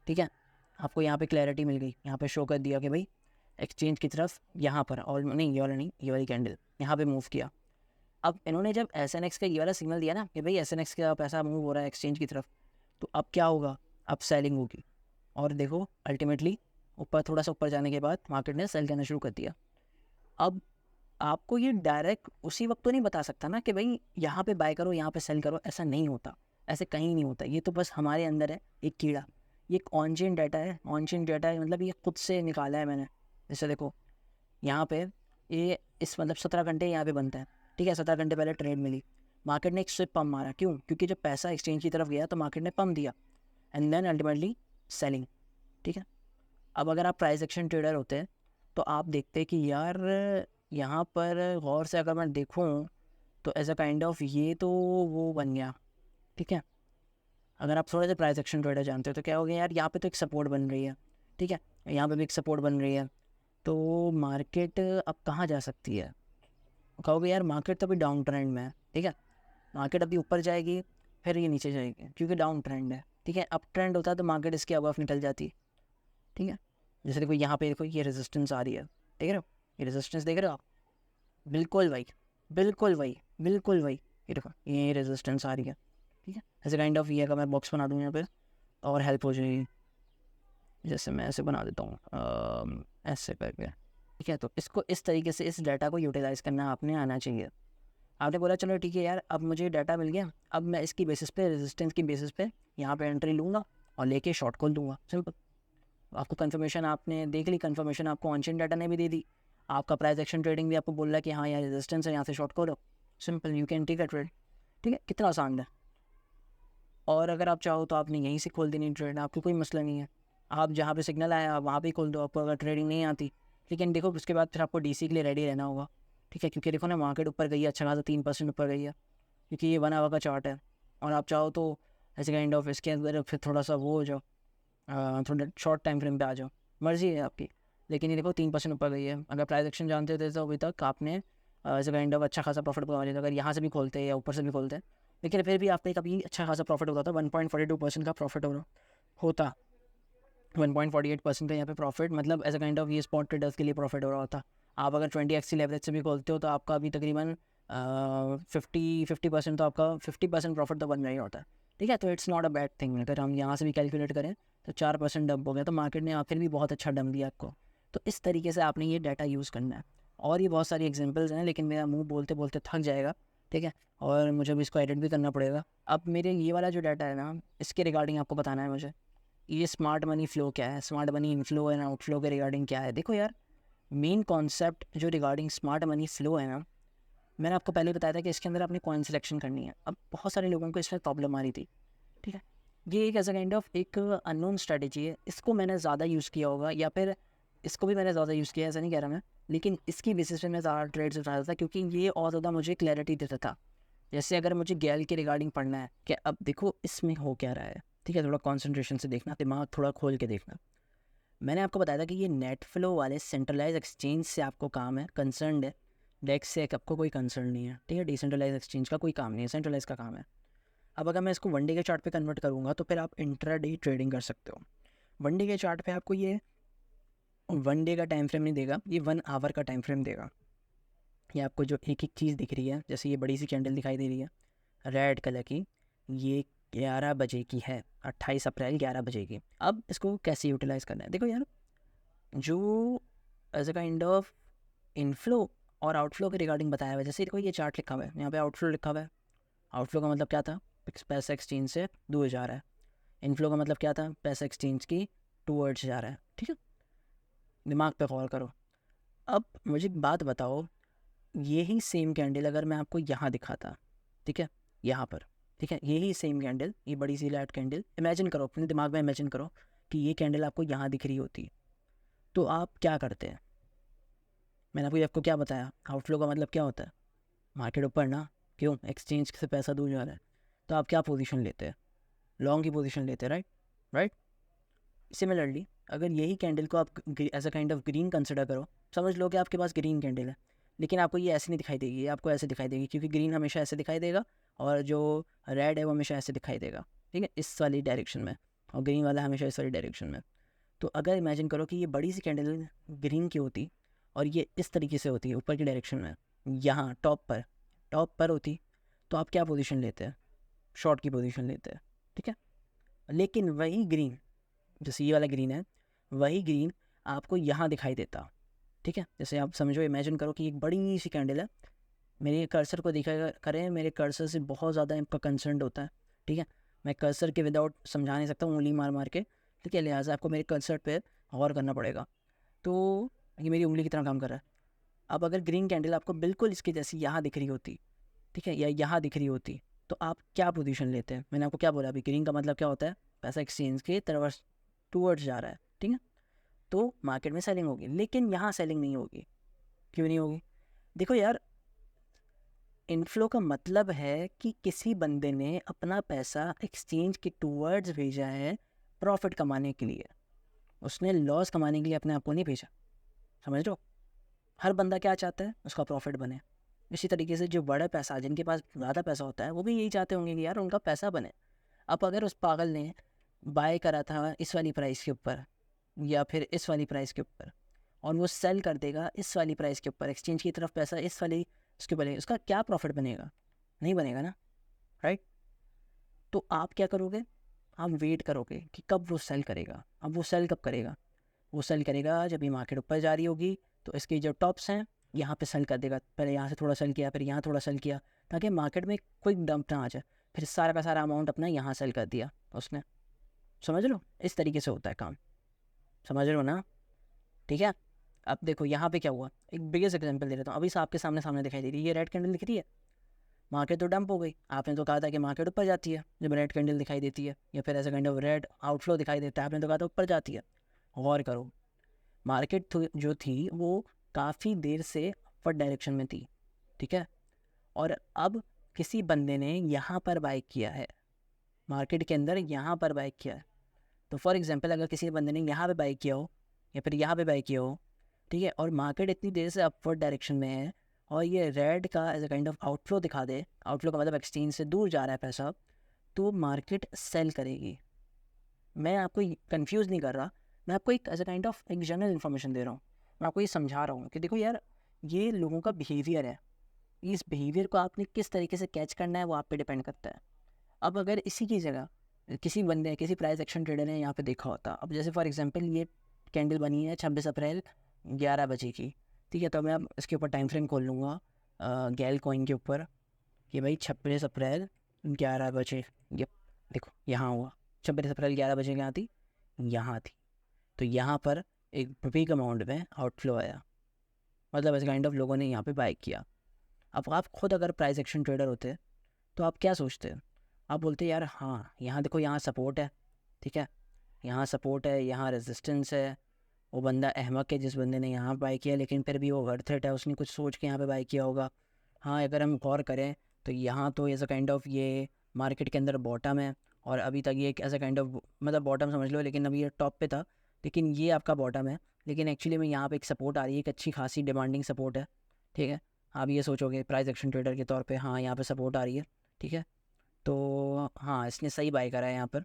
ठीक है। आपको यहाँ पे क्लैरिटी मिल गई, यहाँ पे शो कर दिया कि भाई एक्सचेंज की तरफ यहाँ पर, और नहीं ये वाला नहीं, ये वाली कैंडल यहाँ पे मूव किया। अब इन्होंने जब SNX का ये वाला सिग्नल दिया ना कि भाई SNX का पैसा मूव हो रहा है एक्सचेंज की तरफ, तो अब क्या होगा, अब सेलिंग होगी। और देखो अल्टीमेटली ऊपर, थोड़ा सा ऊपर जाने के बाद मार्केट ने सेल करना शुरू कर दिया। अब आपको ये डायरेक्ट उसी वक्त तो नहीं बता सकता ना कि भाई यहाँ पे बाय करो, यहाँ पे सेल करो, ऐसा नहीं होता, ऐसे कहीं नहीं होता। ये तो बस हमारे अंदर है एक कीड़ा, ये एक ऑन चेन डाटा है, ऑन चेन डाटा है मतलब ये खुद से निकाला है मैंने। जैसे देखो यहाँ पे ये इस मतलब 17 घंटे यहाँ पे बनता है, ठीक है, 17 घंटे पहले ट्रेड मिली, मार्केट ने एक स्विप पम्प मारा, क्यों, क्योंकि जब पैसा एक्सचेंज की तरफ गया तो मार्केट ने पम्प दिया, एंड देन अल्टीमेटली सेलिंग, ठीक है। अब अगर आप प्राइस एक्शन ट्रेडर होते हैं तो आप देखते कि यार यहाँ पर गौर से अगर मैं देखूँ तो एज अ काइंड ऑफ ये तो वो बन गया, ठीक है, अगर आप थोड़े से प्राइस एक्शन ट्रेडर जानते हो तो क्या हो गया यार, यहाँ पे तो एक सपोर्ट बन रही है, ठीक है, यहाँ पे भी एक सपोर्ट बन रही है, तो मार्केट अब कहाँ जा सकती है? कहोगे यार मार्केट तो अभी डाउन ट्रेंड में है, ठीक है, मार्केट अभी ऊपर जाएगी फिर ये नीचे जाएगी क्योंकि डाउन ट्रेंड है, ठीक है। अप ट्रेंड होता है तो मार्केट इसके अबव निकल जाती है, ठीक है। जैसे देखो यहाँ पे देखो ये रेजिस्टेंस आ रही है, देख रहे हो, ये रेजिस्टेंस देख रहे हो आप, बिल्कुल वही, बिल्कुल वही, बिल्कुल वही, ये देखो ये रेजिस्टेंस आ रही है, ठीक है। ऐसे काइंड ऑफ ये का मैं बॉक्स बना दूँ यहाँ पे और हेल्प हो जाएगी। जैसे मैं ऐसे बना देता हूँ ऐसे करके, ठीक है। तो इसको इस तरीके से इस डाटा को यूटिलाइज़ करना आपने आना चाहिए। आपने बोला चलो ठीक है यार, अब मुझे डाटा मिल गया, अब मैं इसकी बेसिस पे, रेजिस्टेंस की बेसिस पे यहाँ पे एंट्री लूँगा और लेके शॉर्ट कॉल दूंगा, सिंपल। आपको कंफर्मेशन आपने देख ली, कंफर्मेशन आपको ऑन चेन डाटा ने भी दे दी, आपका प्राइस एक्शन ट्रेडिंग भी आपको बोल रहा है कि हाँ यार रेजिस्टेंस है, यहाँ से शॉर्ट करो, simple, you can take a trade, ठीक है। कितना आसान है। और अगर आप चाहो तो आपने यहीं से खोल देनी ट्रेड, आपको कोई मसला नहीं है, आप जहाँ पे सिग्नल आया आप वहाँ पे खोल दो, आपको अगर ट्रेडिंग नहीं आती। लेकिन देखो उसके बाद फिर आपको डीसी के लिए रेडी रहना होगा, ठीक है, क्योंकि देखो ना मार्केट ऊपर गई है, अच्छा खासा 3% ऊपर गई है, क्योंकि ये 1 आवर का चार्ट है। और आप चाहो तो ऐसे काइंड ऑफ इसके अंदर फिर थोड़ा सा वो हो जाओ, थोड़ा शॉर्ट टाइम फ्रेम पे आ जाओ, मर्जी है आपकी। लेकिन ये देखो 3% ऊपर गई है, अगर प्राइस एक्शन जानते थे तो अभी तक आपने ऐसे काइंड ऑफ अच्छा खासा प्रॉफिट कमा लिया था, अगर यहाँ से भी खोलते या ऊपर से भी खोलते। लेकिन फिर भी आपने कभी अच्छा खासा प्रॉफिट होता था, 1.42% का प्रॉफिट होता 1.48% का यहाँ पे प्रॉफिट, मतलब ऐसा काइंड ऑफ ये स्पॉट ट्रेडर्स के लिए प्रॉफिट हो रहा होता। आप अगर 20x लेवरेज से भी खोलते हो तो आपका अभी तकरीबन 50% तो आपका 50% प्रॉफिट तो बन रहा ही होता है, ठीक है। तो it's not a bad thing. अगर हम यहाँ से भी कैलकुलेट करें तो 4% डंप हो गया, तो मार्केट ने फिर भी बहुत अच्छा डंप दिया आपको। तो इस तरीके से आपने ये डाटा यूज़ करना है। और ये बहुत सारी एग्जांपल्स हैं, लेकिन मेरा मुंह बोलते बोलते थक जाएगा, ठीक है, और मुझे भी इसको एडिट भी करना पड़ेगा। अब मेरे ये वाला जो डाटा है ना, इसके रिगार्डिंग आपको बताना है मुझे, ये स्मार्ट मनी फ्लो क्या है, smart money inflow and outflow के रिगार्डिंग क्या है। देखो यार, मेन कॉन्सेप्ट जो रिगार्डिंग स्मार्ट मनी फ्लो है ना, मैंने आपको पहले बताया था कि इसके अंदर आपने कॉइन सिलेक्शन करनी है। अब बहुत सारे लोगों को इसमें प्रॉब्लम आ रही थी, ठीक है। ये एक ऐसा काइंड ऑफ एक अननोन स्ट्रेटजी है, इसको मैंने ज़्यादा यूज़ किया होगा, या फिर इसको भी मैंने ज़्यादा यूज़ किया, ऐसा नहीं कह रहा मैं, लेकिन इसकी बेसिस पे मैं ज़्यादा ट्रेड्स उठाता था क्योंकि ये और ज़्यादा मुझे क्लैरिटी देता था। जैसे अगर मुझे गैल के रिगार्डिंग पढ़ना है कि अब देखो इसमें हो क्या रहा है, ठीक है, थोड़ा कॉन्सेंट्रेशन से देखना, दिमाग थोड़ा खोल के देखना। मैंने आपको बताया था कि ये नेट फ्लो वाले सेंट्रलाइज एक्सचेंज से आपको काम है, कंसर्न है। डेक्स से आपको कोई कंसर्न नहीं है, ठीक है, डिसेंट्रलाइज एक्सचेंज का कोई काम नहीं है, सेंट्रलाइज का काम है। अब अगर मैं इसको वन डे के चार्ट पे कन्वर्ट करूँगा तो फिर आप इंट्राडे ट्रेडिंग कर सकते हो। वन डे के चार्ट पे आपको ये वन डे का टाइम फ्रेम नहीं देगा, ये 1 आवर का टाइम फ्रेम देगा। ये आपको जो एक एक चीज़ दिख रही है, जैसे ये बड़ी सी कैंडल दिखाई दे रही है रेड कलर की, ये 11 बजे की है, 28 अप्रैल 11 बजे की। अब इसको कैसे यूटिलाइज़ करना है, देखो यार, जो as a kind of inflow और आउटफ्लो के रिगार्डिंग बताया हुआ है, जैसे देखो ये चार्ट लिखा हुआ है, यहाँ पे आउटफ्लो लिखा हुआ है। आउटफ्लो का मतलब क्या था, पैसा एक्सचेंज से दूर जा रहा है। इनफ्लो का मतलब क्या था, पैसा एक्सचेंज की टूवर्ड्स जा रहा है, ठीक है। दिमाग पे गौर करो। अब मुझे एक बात बताओ, यही सेम कैंडल अगर मैं आपको यहाँ दिखाता, ठीक है, यहाँ पर, ठीक है, यही सेम कैंडल, ये बड़ी सी लाइट कैंडल, इमेजिन करो अपने दिमाग में, इमेजिन करो कि ये कैंडल आपको यहाँ दिख रही होती, तो आप क्या करते हैं? मैंने आपको क्या बताया, आउटफ्लो का मतलब क्या होता है, मार्केट ऊपर ना, क्यों, एक्सचेंज से पैसा दूर जा रहा है, तो आप क्या पोजीशन लेते हैं, लॉन्ग की पोजीशन लेते हैं, राइट, राइट। सिमिलरली अगर यही कैंडल को आप as a kind of green consider करो, समझ लो कि आपके पास ग्रीन कैंडल है, लेकिन आपको ये ऐसे नहीं दिखाई देगी, ये आपको ऐसे दिखाई देगी, क्योंकि ग्रीन हमेशा ऐसे दिखाई देगा और जो रेड है वो हमेशा ऐसे दिखाई देगा, ठीक है, इस वाली डायरेक्शन में, और ग्रीन वाला हमेशा इस वाली डायरेक्शन में। तो अगर इमेजिन करो कि ये बड़ी सी कैंडल ग्रीन की होती और ये इस तरीके से होती है ऊपर की डायरेक्शन में, यहाँ टॉप पर होती, तो आप क्या पोजीशन लेते हैं, शॉर्ट की पोजीशन लेते हैं, ठीक है। लेकिन वही ग्रीन, जैसे ये वाला ग्रीन है, वही ग्रीन आपको यहाँ दिखाई देता, ठीक है। जैसे आप समझो, इमेजिन करो कि एक बड़ी सी कैंडल है, मेरे कर्सर को देखा करें, मेरे कर्सर से बहुत ज़्यादा इनका कंसर्न होता है, ठीक है। मैं कर्सर के विदाउट समझा नहीं सकता, उंगली मार मार के, ठीक है, लिहाजा आपको मेरे कर्सर पे गौर करना पड़ेगा। तो ये मेरी उंगली की तरह काम कर रहा है। अब अगर ग्रीन कैंडल आपको बिल्कुल इसके जैसी यहाँ दिख रही होती, ठीक है, या यहाँ दिख रही होती, तो आप क्या पोजीशन लेते हैं? मैंने आपको क्या बोला अभी, ग्रीन का मतलब क्या होता है, पैसा एक्सचेंज के तरफ टूवर्ड्स जा रहा है, ठीक है, तो मार्केट में सेलिंग होगी। लेकिन यहाँ सेलिंग नहीं होगी, क्यों नहीं होगी? देखो यार, इनफ्लो का मतलब है कि किसी बंदे ने अपना पैसा एक्सचेंज के टूवर्ड्स भेजा है प्रॉफिट कमाने के लिए, उसने लॉस कमाने के लिए अपने आप को नहीं भेजा। समझ लो, हर बंदा क्या चाहता है, उसका प्रॉफिट बने। इसी तरीके से जो बड़ा पैसा, जिनके पास ज़्यादा पैसा होता है, वो भी यही चाहते होंगे कि यार उनका पैसा बने। अब अगर उस पागल ने बाय करा था इस वाली प्राइस के ऊपर या फिर इस वाली प्राइस के ऊपर, और वो सेल कर देगा इस वाली प्राइस के ऊपर, एक्सचेंज की तरफ पैसा इस वाली उसके ऊपर, उसका क्या प्रॉफिट बनेगा? नहीं बनेगा ना, राइट? तो आप क्या करोगे? आप वेट करोगे कि कब वो सेल करेगा। अब वो सेल कब करेगा? वो सेल करेगा जब ये मार्केट ऊपर जा रही होगी, तो इसके जो टॉप्स हैं यहाँ पे सेल कर देगा। पहले यहाँ से थोड़ा सेल किया, फिर यहाँ थोड़ा सेल किया, ताकि मार्केट में कोई डंप ना आ जाए। फिर सारा का सारा अमाउंट अपना यहाँ सेल कर दिया उसने। समझ लो, इस तरीके से होता है काम। समझ रहे हो ना? ठीक है। अब देखो यहाँ पे क्या हुआ, एक बिगेस्ट एग्जांपल दे देता हूँ। अभी से आपके सामने दिखाई दे रही है, ये रेड कैंडल दिख रही है, मार्केट तो डंप हो गई। आपने तो कहा था कि मार्केट ऊपर जाती है जब रेड कैंडल दिखाई देती है, या फिर ऐसा काइंड ऑफ रेड आउटफ्लो दिखाई देता है, आपने तो कहा था ऊपर जाती है। गौर करो, मार्केट जो थी वो काफ़ी देर से अपर डायरेक्शन में थी, ठीक है। और अब किसी बंदे ने यहाँ पर बाई किया है, मार्केट के अंदर यहाँ पर बाई किया है। तो फॉर एग्जांपल, अगर किसी बंदे ने यहाँ पे बाई किया हो या फिर यहाँ पे बाई किया हो, ठीक है, और मार्केट इतनी देर से अपवर्ड डायरेक्शन में है, और ये रेड का as a kind of outflow दिखा दे, आउटफ्लो का मतलब एक्सचेंज से दूर जा रहा है पैसा, तो मार्केट सेल करेगी। मैं आपको कंफ्यूज नहीं कर रहा, मैं आपको एक एज अ काइंड ऑफ एक जनरल इन्फॉर्मेशन दे रहा हूँ। मैं आपको ये समझा रहा हूँ कि देखो यार, ये लोगों का बिहेवियर है, इस बिहेवियर को आपने किस तरीके से कैच करना है वो आप पे डिपेंड करता है। अब अगर इसी की जगह किसी बंदे, किसी प्राइस एक्शन ट्रेडर ने यहाँ पे देखा होता, अब जैसे फॉर एग्जांपल ये कैंडल बनी है 26 अप्रैल 11 बजे की, ठीक है, तो मैं अब इसके ऊपर टाइम फ्रेम खोल लूँगा गैल कॉइन के ऊपर कि भाई 26 अप्रैल 11 बजे, ये देखो यहाँ हुआ 26 अप्रैल 11 बजे क्या थी, यहाँ थी। तो यहाँ पर एक बिग अमाउंट में आउटफ्लो आया, मतलब इस काइंड ऑफ लोगों ने यहाँ पे बाय किया। अब आप खुद अगर प्राइस एक्शन ट्रेडर होते तो आप क्या सोचते? आप बोलते यार हाँ, यहाँ देखो, यहाँ सपोर्ट है, ठीक है, यहाँ सपोर्ट है, यहाँ रेजिस्टेंस है। वो बंदा अहमक है जिस बंदे ने यहाँ बाय किया, लेकिन फिर भी वो वर्थ इट है, उसने कुछ सोच के यहाँ पे बाय किया होगा। हाँ, अगर हम गौर करें तो यहाँ तो एज अ काइंड ऑफ ये मार्केट के अंदर बॉटम है, और अभी तक ये एज अ काइंड ऑफ मतलब बॉटम समझ लो, लेकिन अभी ये टॉप पे था, लेकिन ये आपका बॉटम है। लेकिन एक्चुअली में यहाँ पे एक सपोर्ट आ रही है, एक अच्छी खासी डिमांडिंग सपोर्ट है, ठीक है। आप ये सोचोगे प्राइस एक्शन ट्रेडर के तौर पे, हाँ यहाँ पे सपोर्ट आ रही है, ठीक है, तो हाँ इसने सही बाय करा है यहाँ पर,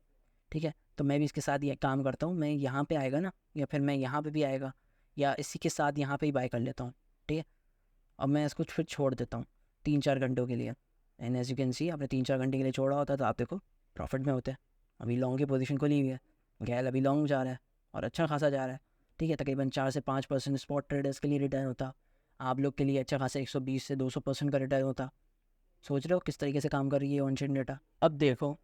ठीक है, तो मैं भी इसके साथ ये काम करता हूँ, मैं यहाँ पे आएगा ना, या फिर मैं यहाँ पे भी आएगा, या इसी के साथ यहाँ पे ही बाय कर लेता हूँ, ठीक है। अब मैं इसको फिर छोड़ देता हूँ 3-4 घंटों के लिए, and as you can see, आपने 3-4 घंटे के लिए छोड़ा होता तो आप देखो प्रॉफिट में होते हैं। अभी लॉन्ग की पोजीशन को ली हुई है, गैल अभी लॉन्ग जा रहा है और अच्छा खासा जा रहा है, ठीक है, तकरीबन 4 से 5% स्पॉट ट्रेडर्स के लिए रिटर्न होता, आप लोग के लिए अच्छा खासा 120 से 200% का रिटर्न होता। सोच रहे हो किस तरीके से काम कर रही है ऑन चेन डेटा? अब देखो,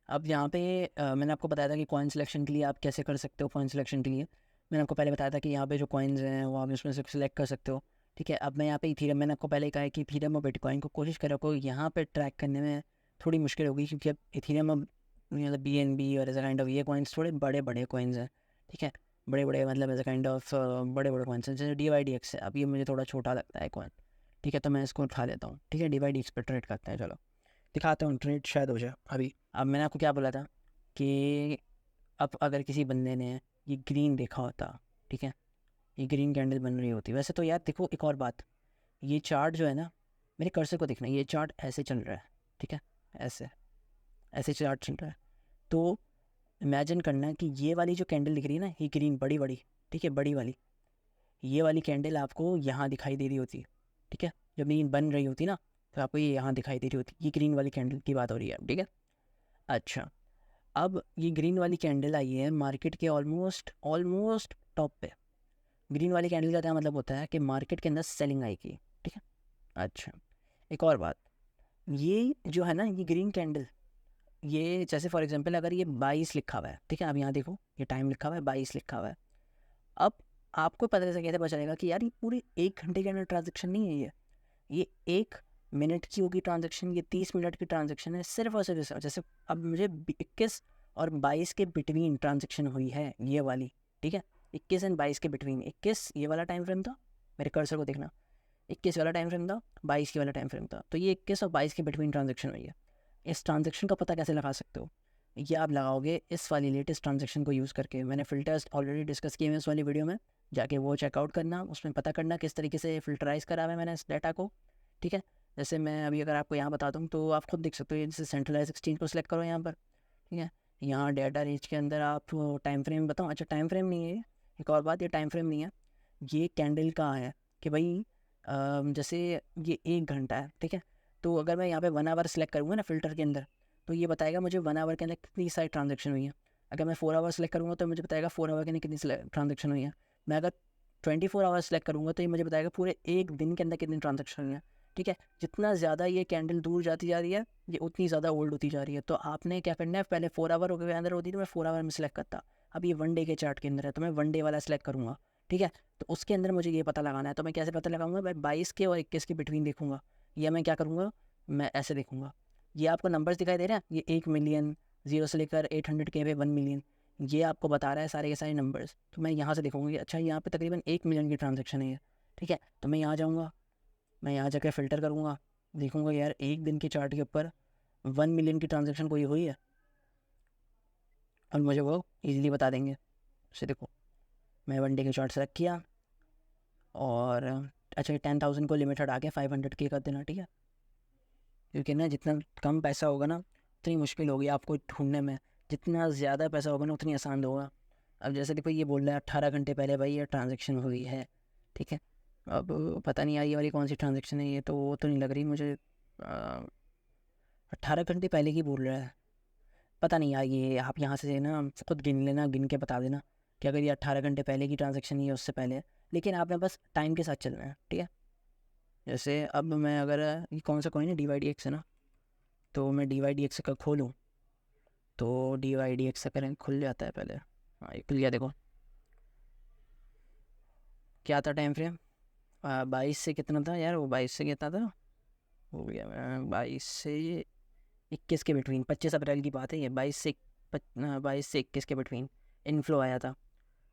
अब यहाँ पे मैंने आपको बताया था कि कॉइन सिलेक्शन के लिए आप कैसे कर सकते हो। कॉइन सिलेक्शन के लिए मैंने आपको पहले बताया था कि यहाँ पे जो कॉइन्स हैं वो आप इसमें से सिलेक्ट कर सकते हो, ठीक है। अब मैं यहाँ पे इथीरियम, मैंने आपको पहले कहा है कि इथीरियम और बिटकॉइन को कोशिश करो को यहाँ पे ट्रैक करने में थोड़ी मुश्किल होगी, क्योंकि अब इथीरियम अब मतलब BNB और एज काइंड ऑफ ये कॉइन्स थोड़े बड़े बड़े कॉइन्स हैं, ठीक है, बड़े बड़े मतलब एज काइंड ऑफ बड़े बड़े कॉइन्स हैं, जैसे DYDX है। अब ये मुझे थोड़ा छोटा लगता है कॉइन, ठीक है, तो मैं इसको उठा लेता हूँ, ठीक है, DYDX पर ट्रेड करते हैं। चलो दिखाता हूँ, ट्रेड शायद हो जाए अभी। अब मैंने आपको क्या बोला था कि अब अगर किसी बंदे ने ये ग्रीन देखा होता, ठीक है, ये ग्रीन कैंडल बन रही होती। वैसे तो यार देखो, एक और बात, ये चार्ट जो है ना, मेरे कर्सर को देखना, ये चार्ट ऐसे चल रहा है, ठीक है, ऐसे ऐसे चार्ट चल रहा है। तो इमेजिन करना कि ये वाली जो कैंडल दिख रही है ना, ये ग्रीन बड़ी बड़ी, ठीक है, बड़ी वाली, ये वाली कैंडल आपको यहाँ दिखाई दे रही होती, ठीक है, जब ये बन रही होती ना, तो आपको ये यहाँ दिखाई दे रही होती। ये ग्रीन वाली कैंडल की बात हो रही है, ठीक है। अच्छा, अब ये ग्रीन वाली कैंडल आई है मार्केट के ऑलमोस्ट ऑलमोस्ट टॉप पे। ग्रीन वाली कैंडल का क्या मतलब होता है कि मार्केट के अंदर सेलिंग आएगी, ठीक है। अच्छा, एक और बात, ये जो है ना, ये ग्रीन कैंडल, ये जैसे फॉर एग्जांपल अगर ये 22 लिखा हुआ है, ठीक है, आप यहाँ देखो ये टाइम लिखा हुआ है, 22 लिखा हुआ है। अब आपको पता से कैसे पता चलेगा कि यार ये पूरे 1 घंटे के अंदर ट्रांजेक्शन नहीं है, ये 1 मिनट की होगी ट्रांजेक्शन, ये 30 मिनट की ट्रांजेक्शन है, सिर्फ और सिर्फ। जैसे अब मुझे 21 और 22 के बिटवीन ट्रांजेक्शन हुई है ये वाली, ठीक है, 21 एंड 22 के बिटवीन, 21 ये वाला टाइम फ्रेम था, मेरे कर्सर को देखना, 21 वाला टाइम फ्रेम था, 22 के वाला टाइम फ्रेम था, तो ये 21 और 22 के बिटवीन ट्रांजेक्शन हुई है। इस ट्रांजेक्शन का पता कैसे लगा सकते हो? ये आप लगाओगे इस वाली लेटेस्ट ट्रांजेक्शन को यूज़ करके। मैंने फ़िल्टर्स ऑलरेडी डिस्कस किए हैं उस वाली वीडियो में, जाके वो चेकआउट करना, उसमें पता करना किस तरीके से फ़िल्टराइज़ करा हुआ है मैंने इस डाटा को, ठीक है। जैसे मैं अभी अगर आपको यहाँ बता दूँ तो आप खुद देख सकते हो, जैसे सेंट्रलाइज एक्सचेंज को सिलेक्ट करो यहाँ पर, ठीक है। यहाँ डाटा रेंज के अंदर आप टाइम फ्रेम बताओ, अच्छा टाइम फ्रेम नहीं है ये, एक और बात, ये टाइम फ्रेम नहीं है, ये कैंडल का है कि भाई जैसे ये 1 घंटा है, ठीक है। तो अगर मैं यहाँ पे 1 आवर सेलेक्ट करूँगा ना फ़िल्टर के अंदर, तो ये बताएगा मुझे 1 आवर के अंदर कितनी सारी ट्रांजेक्शन हुई है। अगर मैं 4 आवर सेलेक्ट करूँगा तो मुझे बताएगा 4 आवर के अंदर कितनी ट्रांजेक्शन हुई है। मैं अगर 24 आवर सेलेक्ट करूँगा तो ये मुझे बताएगा पूरे 1 दिन के अंदर कितनी ट्रांजेक्शन हुई है, ठीक है। जितना ज़्यादा ये कैंडल दूर जाती जा रही है, ये उतनी ज़्यादा ओल्ड होती जा रही है। तो आपने क्या करना है, पहले 4 आवर के अंदर होती थी, मैं 4 आवर में सेलेक्ट करता। अब ये 1 डे के चार्ट के अंदर है, तो मैं 1 डे वाला सेलेक्ट करूँगा, ठीक है। तो उसके अंदर मुझे ये पता लगाना है, तो मैं कैसे पता लगाऊंगा, मैं 22 के और 21 के बिटवीन देखूंगा, या मैं क्या करूँगा, मैं ऐसे देखूंगा। ये आपको नंबर्स दिखाई दे रहे हैं, ये 1 मिलियन, 0 से लेकर 800 के पे 1 मिलियन, ये आपको बता रहा है सारे के सारे नंबर्स। तो मैं यहाँ से देखूंगा कि अच्छा यहाँ पे तकरीबन 1 मिलियन की ट्रांजेक्शन है ये, ठीक है। तो मैं यहाँ जाऊँगा, मैं यहाँ जाकर फ़िल्टर करूँगा, देखूँगा यार एक दिन के चार्ट के ऊपर 1 मिलियन की ट्रांजेक्शन कोई हुई है, और मुझे वो ईजिली बता देंगे। से देखो, मैं 1 डे के चार्ट सेलेक्ट किया, और अच्छा 10,000 को लिमिट हटा के 500 के कर देना, ठीक है। क्योंकि ना जितना कम पैसा होगा ना उतनी मुश्किल होगी आपको ढूंढने में, जितना ज़्यादा पैसा होगा ना उतनी आसान होगा। अब जैसे देखो ये बोल रहा है 18 घंटे पहले भाई ये ट्रांजेक्शन हुई है, ठीक है। अब पता नहीं यार ये वाली कौन सी ट्रांजेक्शन है, ये तो वो तो नहीं लग रही मुझे, 18 घंटे पहले की बोल रहा है। पता नहीं यार, ये आप यहाँ से ना खुद गिन लेना, गिन के बता देना कि अगर ये 18 घंटे पहले की ट्रांजेक्शन ही है उससे पहले है। लेकिन आपने बस टाइम के साथ चलना है, ठीक है। जैसे अब मैं अगर ये कौन सा कॉइन है, DYDX है ना, तो मैं DYDX का खोलूँ तो DYDX करें खुल जाता है पहले। हाँ ये खुल गया, देखो क्या था टाइम फ्रेम, 22 से कितना था यार, वो 22 से कितना था, हो गया मैं 22 से 21 के बिटवीन, 25 अप्रैल की बात है ये, 22 से 21 के बिटवीन इनफ्लो आया था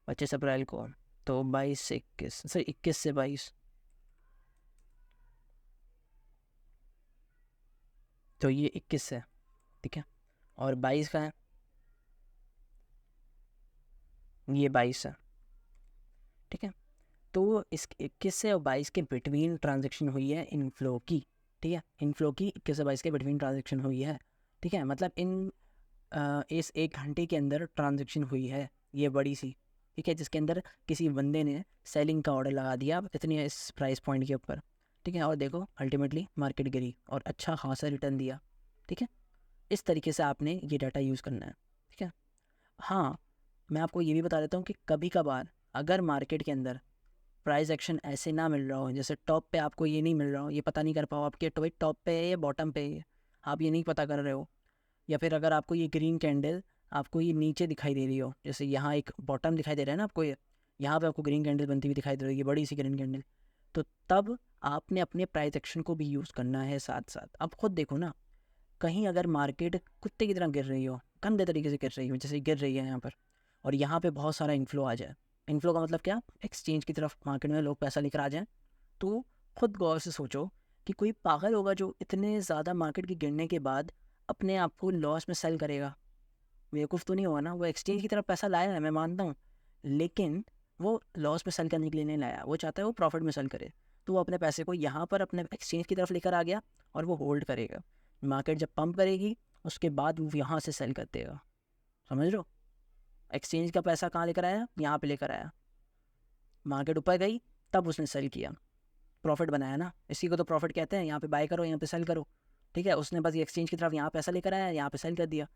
25 अप्रैल को। तो 22 से 21, सर 21 से 22, तो ये 21 है, ठीक है। और 22 का है, ये 22 है, ठीक है। तो इस 21 से और 22 के बिटवीन ट्रांजेक्शन हुई है इनफ्लो की, ठीक है। इनफ्लो की 21 से 22 के बिटवीन ट्रांजेक्शन हुई है, ठीक है। मतलब इस 1 घंटे के अंदर ट्रांजेक्शन हुई है ये बड़ी सी, ठीक है, जिसके अंदर किसी बंदे ने सेलिंग का ऑर्डर लगा दिया इतनी इस प्राइस पॉइंट के ऊपर, ठीक है। और देखो अल्टीमेटली मार्केट गिरी और अच्छा खासा रिटर्न दिया, ठीक है। इस तरीके से आपने ये डाटा यूज़ करना है, ठीक है। हाँ, मैं आपको ये भी बता देता हूँ कि कभी कभार अगर मार्केट के अंदर प्राइस एक्शन ऐसे ना मिल रहा हो, जैसे टॉप पे आपको ये नहीं मिल रहा हो, ये पता नहीं कर पाओ आपके टॉप पे है या बॉटम पे है, आप ये नहीं पता कर रहे हो, या फिर अगर आपको ये ग्रीन कैंडल आपको ये नीचे दिखाई दे रही हो, जैसे यहाँ एक बॉटम दिखाई दे रहा है ना आपको, ये यहाँ पे आपको ग्रीन कैंडल बनती हुई दिखाई दे रही है, बड़ी सी ग्रीन कैंडल, तो तब आपने अपने प्राइस एक्शन को भी यूज़ करना है साथ साथ। अब खुद देखो ना, कहीं अगर मार्केट कुत्ते की तरह गिर रही हो, गंदे तरीके से गिर रही हो जैसे गिर रही है यहाँ पर, और यहाँ पे बहुत सारा इन्फ्लो आ जाए, इन्फ्लो का मतलब क्या, एक्सचेंज की तरफ मार्केट में लोग पैसा लेकर आ जाएँ, तो खुद गौर से सोचो कि कोई पागल होगा जो इतने ज़्यादा मार्केट के गिरने के बाद अपने आप को लॉस में सेल करेगा। बेवकूफ़ तो नहीं होगा ना, वो एक्सचेंज की तरफ पैसा लाया है मैं मानता हूँ, लेकिन वो लॉस में सेल करने के लिए नहीं लाया, वो चाहता है वो प्रॉफिट में सेल करे। तो वो अपने पैसे को यहाँ पर अपने एक्सचेंज की तरफ लेकर आ गया और वो होल्ड करेगा, मार्केट जब पंप करेगी उसके बाद वो यहाँ से सेल कर देगा, समझ लो। एक्सचेंज का पैसा कहाँ लेकर आया, यहाँ पे लेकर आया, मार्केट ऊपर गई तब उसने सेल किया, प्रॉफिट बनाया ना, इसी को तो प्रॉफिट कहते हैं। यहाँ पे बाय करो, यहाँ पे सेल करो, ठीक है। उसने बस एक्सचेंज की तरफ यहाँ पैसा लेकर आया, यहाँ पे सेल कर दिया।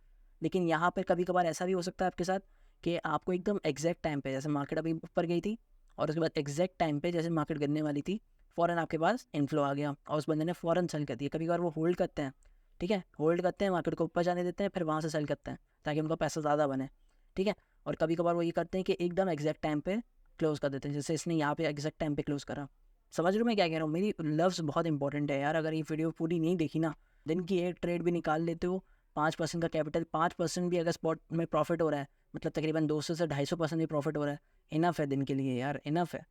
लेकिन यहाँ पर कभी कभार ऐसा भी हो सकता है आपके साथ कि आपको एकदम एग्जैक्ट टाइम पे, जैसे मार्केट अभी ऊपर गई थी और उसके बाद एग्जैक्ट टाइम पे जैसे मार्केट गिरने वाली थी, फ़ौरन आपके पास इन्फ्लो आ गया और उस बंदे ने फ़ौरन सेल कर दिया। कभी कभार वो होल्ड करते हैं, ठीक है, होल्ड करते हैं, मार्केट को ऊपर जाने देते हैं, फिर वहाँ से सेल करते हैं ताकि उनका पैसा ज़्यादा बने, ठीक है। और कभी कभार वो ये करते हैं कि एकदम एग्जैक्ट टाइम पे क्लोज़ कर देते हैं, जैसे इसने यहाँ पे एग्जैक्ट टाइम पे क्लोज़ करा। समझ रहे हो मैं क्या कह रहा हूँ, मेरी लफ्ज़ बहुत इंपॉर्टेंट है यार, अगर ये वीडियो पूरी नहीं देखी ना, दिन की एक ट्रेड भी निकाल लेते हो, 5% का कैपिटल, 5% भी अगर स्पॉट में प्रॉफिट हो रहा है, मतलब तकरीबन 200 से 250% भी प्रॉफिट हो रहा है, इनफ है दिन के लिए यार, इनफ है।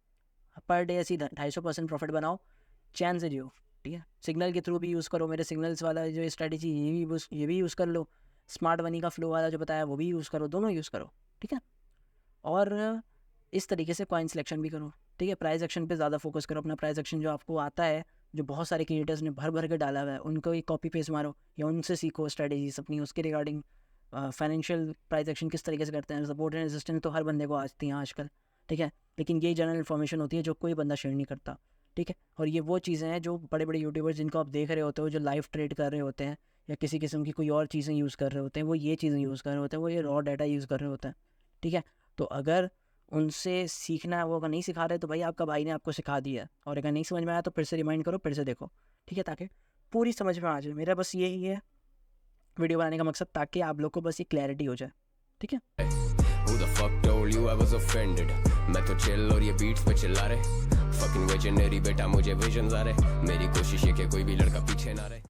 पर डे ऐसी 250% प्रॉफिट बनाओ, चैन से जियो, ठीक है। सिग्नल के थ्रू भी यूज़ करो, मेरे सिग्नल्स वाला जो स्ट्रेटेजी ये भी यूज़ कर लो, स्मार्ट मनी का फ्लो वाला जो बताया वो भी यूज़ करो, दोनों यूज़ करो, ठीक है। और इस तरीके से कॉइन सिलेक्शन भी करो, ठीक है। प्राइस एक्शन पे ज़्यादा फोकस करो, अपना प्राइस एक्शन जो आपको आता है, जो बहुत सारे क्रिएटर्स ने भर भर के डाला हुआ है, उनको एक कॉपी पेस्ट मारो या उनसे सीखो स्ट्रेटेजीज अपनी उसके रिगार्डिंग। फाइनेंशियल प्राइस एक्शन किस तरीके से करते हैं, सपोर्ट एंड रेजिस्टेंस तो हर बंदे को आती हैं आजकल, ठीक है। लेकिन ये जनरल इन्फॉर्मेशन होती है जो कोई बंदा शेयर नहीं करता, ठीक है। और ये वो चीज़ें हैं जो बड़े बड़े यूट्यूबर्स जिनको आप देख रहे होते हो, जो लाइव ट्रेड कर रहे होते हैं या किसी किस्म की कोई और चीज़ें यूज़ कर रहे होते हैं, वो ये चीज़ें यूज़ कर रहे होते हैं, वो ये रॉ डाटा यूज़ कर रहे होते हैं, ठीक है। तो अगर उनसे सीखना है, वो अगर नहीं सिखा रहे तो भाई आपका भाई ने आपको सिखा दिया है, और अगर नहीं समझ में आया तो फिर से रिमाइंड करो, फिर से देखो, ठीक है, ताकि पूरी समझ में आ जाए। मेरा बस यही है वीडियो बनाने का मकसद, ताकि आप लोग को बस ये क्लैरिटी हो जाए, ठीक है। Who the fuck told you I was offended? मैं तो chill और ये beats पे चिल्ला रहे fucking visionary बेटा, मुझे visions आ रहे, मेरी कोशिश है कि कोई भी लड़का पीछे ना रहे।